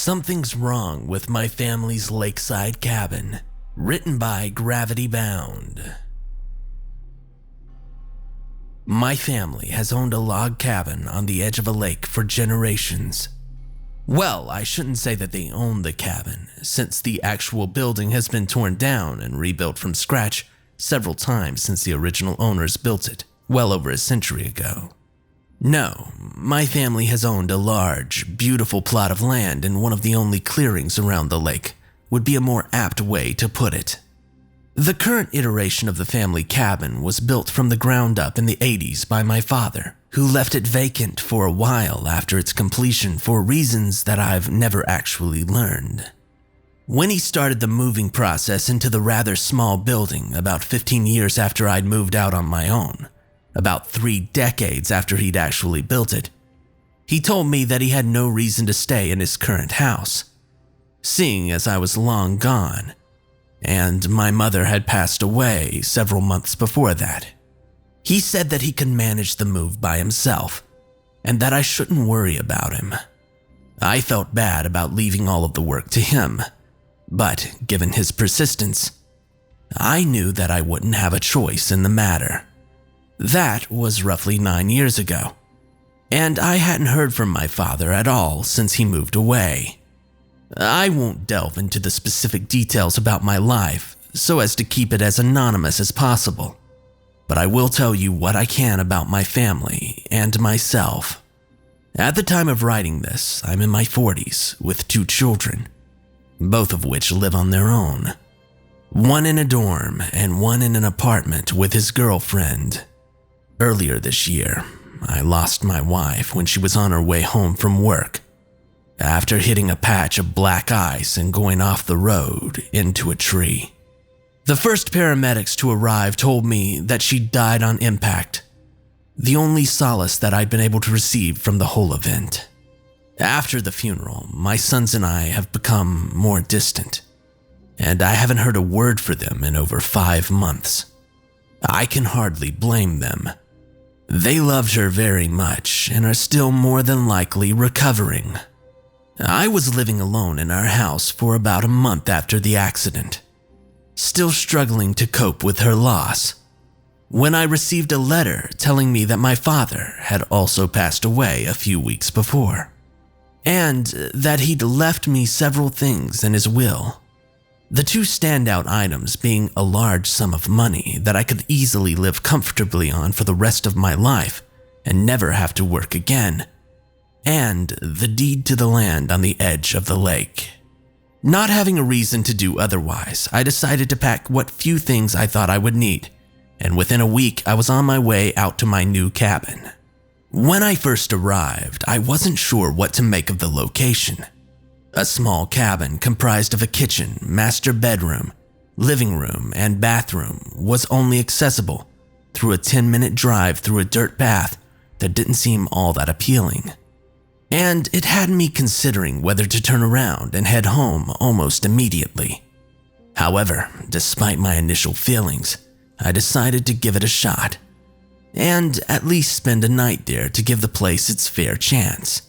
Something's Wrong with My Family's Lakeside Cabin, written by Gravity Bound. My family has owned a log cabin on the edge of a lake for generations. Well, I shouldn't say that they own the cabin, since the actual building has been torn down and rebuilt from scratch several times since the original owners built it, well over a century ago. No, my family has owned a large, beautiful plot of land in one of the only clearings around the lake, would be a more apt way to put it. The current iteration of the family cabin was built from the ground up in the 80s by my father, who left it vacant for a while after its completion for reasons that I've never actually learned. When he started the moving process into the rather small building about 15 years after I'd moved out on my own, about 3 decades after he'd actually built it, he told me that he had no reason to stay in his current house, seeing as I was long gone, and my mother had passed away several months before that. He said that he could manage the move by himself, and that I shouldn't worry about him. I felt bad about leaving all of the work to him, but given his persistence, I knew that I wouldn't have a choice in the matter. That was roughly 9 years ago, and I hadn't heard from my father at all since he moved away. I won't delve into the specific details about my life so as to keep it as anonymous as possible, but I will tell you what I can about my family and myself. At the time of writing this, I'm in my 40s with 2 children, both of which live on their own. One in a dorm and one in an apartment with his girlfriend. Earlier this year, I lost my wife when she was on her way home from work, after hitting a patch of black ice and going off the road into a tree. The first paramedics to arrive told me that she died on impact, the only solace that I'd been able to receive from the whole event. After the funeral, my sons and I have become more distant, and I haven't heard a word for them in over 5 months. I can hardly blame them. They loved her very much and are still more than likely recovering. I was living alone in our house for about a month after the accident, still struggling to cope with her loss, when I received a letter telling me that my father had also passed away a few weeks before, and that he'd left me several things in his will. The 2 standout items being a large sum of money that I could easily live comfortably on for the rest of my life and never have to work again, and the deed to the land on the edge of the lake. Not having a reason to do otherwise, I decided to pack what few things I thought I would need, and within a week I was on my way out to my new cabin. When I first arrived, I wasn't sure what to make of the location. A small cabin comprised of a kitchen, master bedroom, living room, and bathroom was only accessible through a 10-minute drive through a dirt path that didn't seem all that appealing. And it had me considering whether to turn around and head home almost immediately. However, despite my initial feelings, I decided to give it a shot, and at least spend a night there to give the place its fair chance.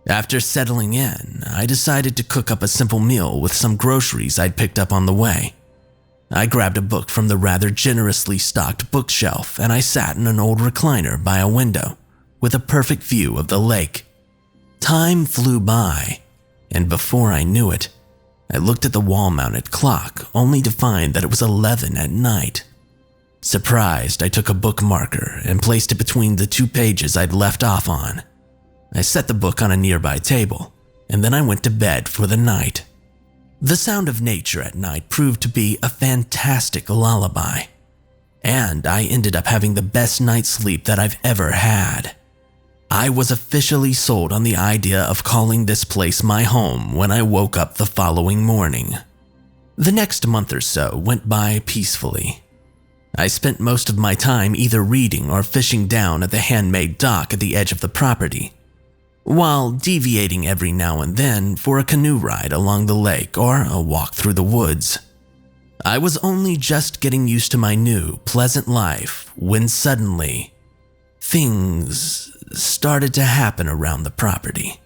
After settling in, I decided to cook up a simple meal with some groceries I'd picked up on the way. I grabbed a book from the rather generously stocked bookshelf and I sat in an old recliner by a window with a perfect view of the lake. Time flew by, and before I knew it, I looked at the wall-mounted clock only to find that it was 11 at night. Surprised, I took a bookmarker and placed it between the 2 pages I'd left off on. I set the book on a nearby table, and then I went to bed for the night. The sound of nature at night proved to be a fantastic lullaby, and I ended up having the best night's sleep that I've ever had. I was officially sold on the idea of calling this place my home when I woke up the following morning. The next month or so went by peacefully. I spent most of my time either reading or fishing down at the handmade dock at the edge of the property, while deviating every now and then for a canoe ride along the lake or a walk through the woods. I was only just getting used to my new, pleasant life when suddenly, things started to happen around the property.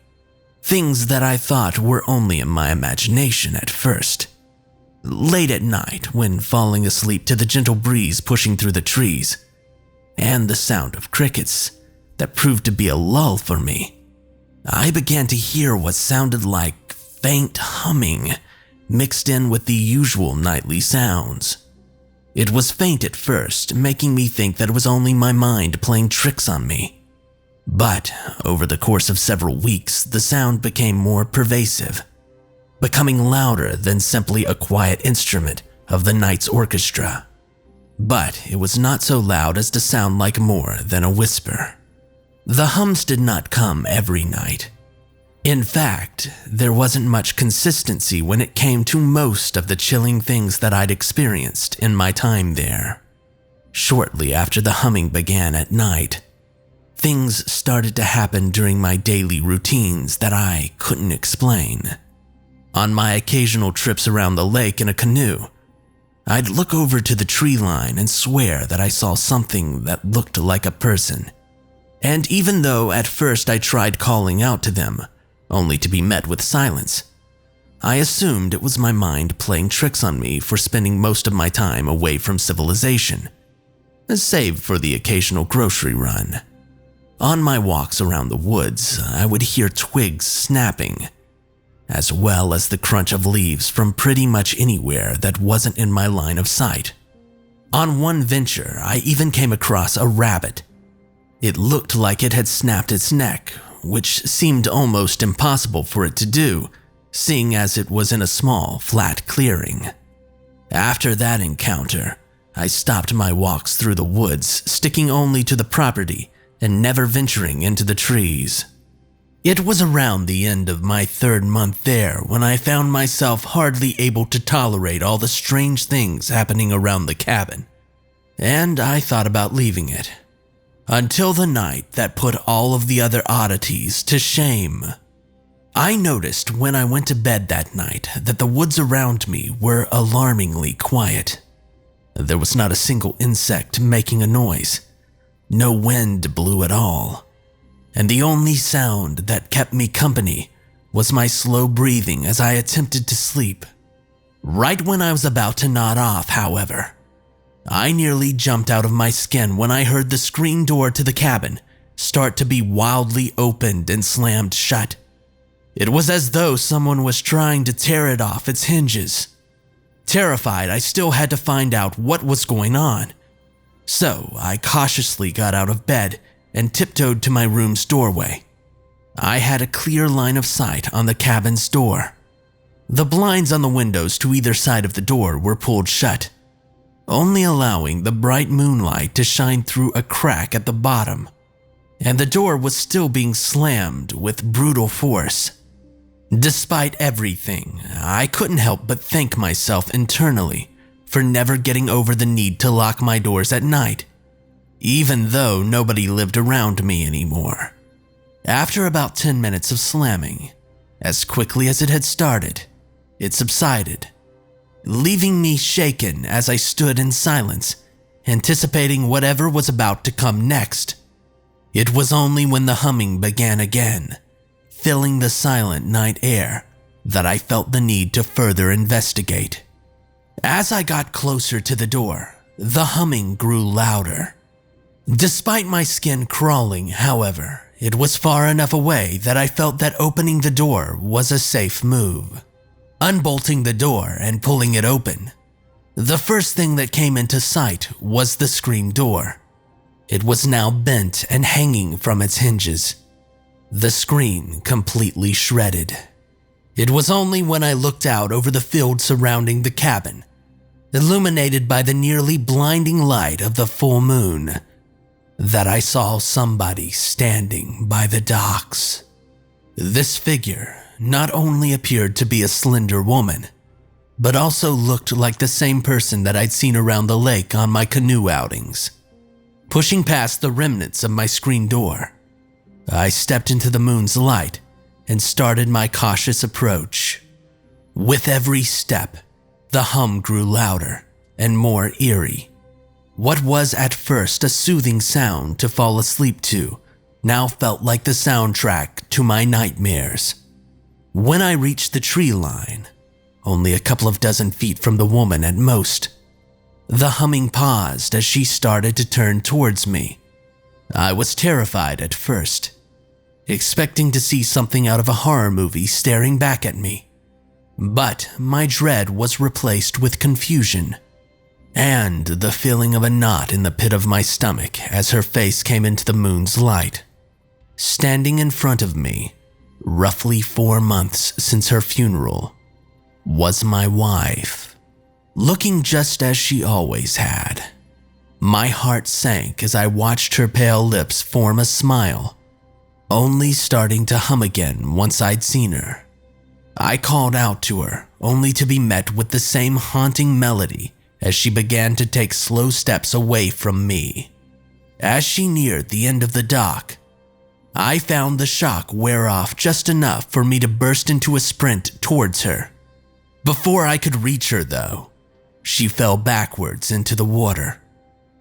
Things that I thought were only in my imagination at first. Late at night, when falling asleep to the gentle breeze pushing through the trees, and the sound of crickets that proved to be a lull for me, I began to hear what sounded like faint humming mixed in with the usual nightly sounds. It was faint at first, making me think that it was only my mind playing tricks on me. But over the course of several weeks, the sound became more pervasive, becoming louder than simply a quiet instrument of the night's orchestra. But it was not so loud as to sound like more than a whisper. The hums did not come every night. In fact, there wasn't much consistency when it came to most of the chilling things that I'd experienced in my time there. Shortly after the humming began at night, things started to happen during my daily routines that I couldn't explain. On my occasional trips around the lake in a canoe, I'd look over to the tree line and swear that I saw something that looked like a person. And even though at first I tried calling out to them, only to be met with silence, I assumed it was my mind playing tricks on me for spending most of my time away from civilization, save for the occasional grocery run. On my walks around the woods, I would hear twigs snapping, as well as the crunch of leaves from pretty much anywhere that wasn't in my line of sight. On one venture, I even came across a rabbit. It looked like it had snapped its neck, which seemed almost impossible for it to do, seeing as it was in a small, flat clearing. After that encounter, I stopped my walks through the woods, sticking only to the property and never venturing into the trees. It was around the end of my 3rd month there when I found myself hardly able to tolerate all the strange things happening around the cabin, and I thought about leaving it. Until the night that put all of the other oddities to shame. I noticed when I went to bed that night that the woods around me were alarmingly quiet. There was not a single insect making a noise. No wind blew at all. And the only sound that kept me company was my slow breathing as I attempted to sleep. Right when I was about to nod off, however, I nearly jumped out of my skin when I heard the screen door to the cabin start to be wildly opened and slammed shut. It was as though someone was trying to tear it off its hinges. Terrified, I still had to find out what was going on. So I cautiously got out of bed and tiptoed to my room's doorway. I had a clear line of sight on the cabin's door. The blinds on the windows to either side of the door were pulled shut, only allowing the bright moonlight to shine through a crack at the bottom, and the door was still being slammed with brutal force. Despite everything, I couldn't help but thank myself internally for never getting over the need to lock my doors at night, even though nobody lived around me anymore. After about 10 minutes of slamming, as quickly as it had started, it subsided, leaving me shaken as I stood in silence, anticipating whatever was about to come next. It was only when the humming began again, filling the silent night air, that I felt the need to further investigate. As I got closer to the door, the humming grew louder. Despite my skin crawling, however, it was far enough away that I felt that opening the door was a safe move. Unbolting the door and pulling it open, the first thing that came into sight was the screen door. It was now bent and hanging from its hinges, the screen completely shredded. It was only when I looked out over the field surrounding the cabin, illuminated by the nearly blinding light of the full moon, that I saw somebody standing by the docks. This figure not only appeared to be a slender woman, but also looked like the same person that I'd seen around the lake on my canoe outings. Pushing past the remnants of my screen door, I stepped into the moon's light and started my cautious approach. With every step, the hum grew louder and more eerie. What was at first a soothing sound to fall asleep to now felt like the soundtrack to my nightmares. When I reached the tree line, only a couple of dozen feet from the woman at most, the humming paused as she started to turn towards me. I was terrified at first, expecting to see something out of a horror movie staring back at me. But my dread was replaced with confusion and the feeling of a knot in the pit of my stomach as her face came into the moon's light. Standing in front of me, roughly 4 months since her funeral, was my wife, looking just as she always had. My heart sank as I watched her pale lips form a smile, only starting to hum again once I'd seen her. I called out to her, only to be met with the same haunting melody as she began to take slow steps away from me. As she neared the end of the dock, I found the shock wear off just enough for me to burst into a sprint towards her. Before I could reach her, though, she fell backwards into the water,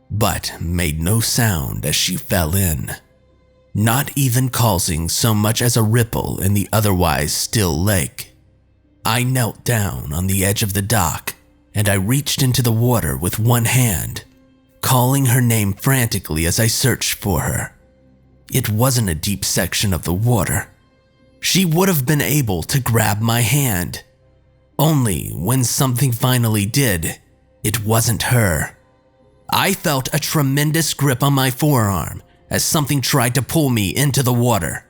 but made no sound as she fell in, not even causing so much as a ripple in the otherwise still lake. I knelt down on the edge of the dock and I reached into the water with one hand, calling her name frantically as I searched for her. It wasn't a deep section of the water. She would have been able to grab my hand. Only when something finally did, it wasn't her. I felt a tremendous grip on my forearm as something tried to pull me into the water.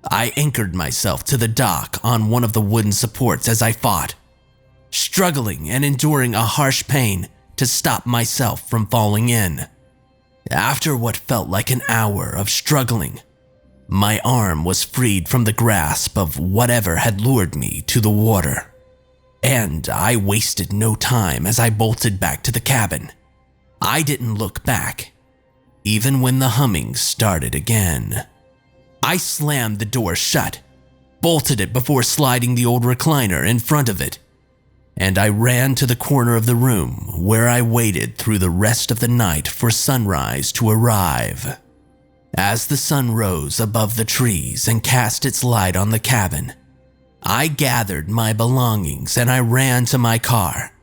I anchored myself to the dock on one of the wooden supports as I fought, struggling and enduring a harsh pain to stop myself from falling in. After what felt like an hour of struggling, my arm was freed from the grasp of whatever had lured me to the water, and I wasted no time as I bolted back to the cabin. I didn't look back, even when the humming started again. I slammed the door shut, bolted it before sliding the old recliner in front of it, and I ran to the corner of the room where I waited through the rest of the night for sunrise to arrive. As the sun rose above the trees and cast its light on the cabin, I gathered my belongings and I ran to my car,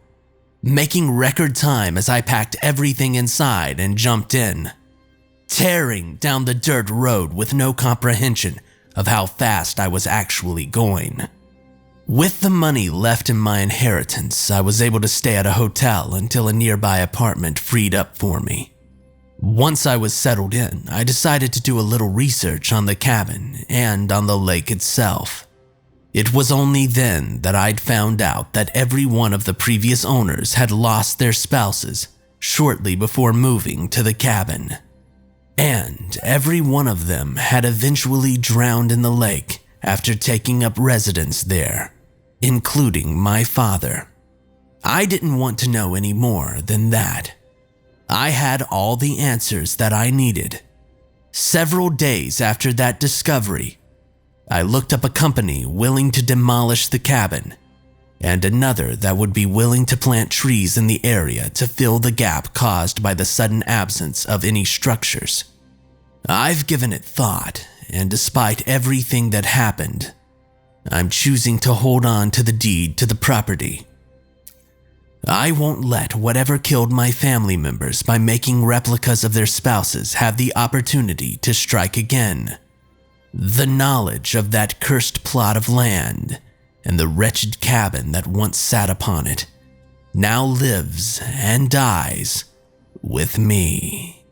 making record time as I packed everything inside and jumped in, tearing down the dirt road with no comprehension of how fast I was actually going. With the money left in my inheritance, I was able to stay at a hotel until a nearby apartment freed up for me. Once I was settled in, I decided to do a little research on the cabin and on the lake itself. It was only then that I'd found out that every one of the previous owners had lost their spouses shortly before moving to the cabin. And every one of them had eventually drowned in the lake after taking up residence there, including my father. I didn't want to know any more than that. I had all the answers that I needed. Several days after that discovery, I looked up a company willing to demolish the cabin and another that would be willing to plant trees in the area to fill the gap caused by the sudden absence of any structures. I've given it thought, and despite everything that happened, I'm choosing to hold on to the deed to the property. I won't let whatever killed my family members by making replicas of their spouses have the opportunity to strike again. The knowledge of that cursed plot of land and the wretched cabin that once sat upon it now lives and dies with me.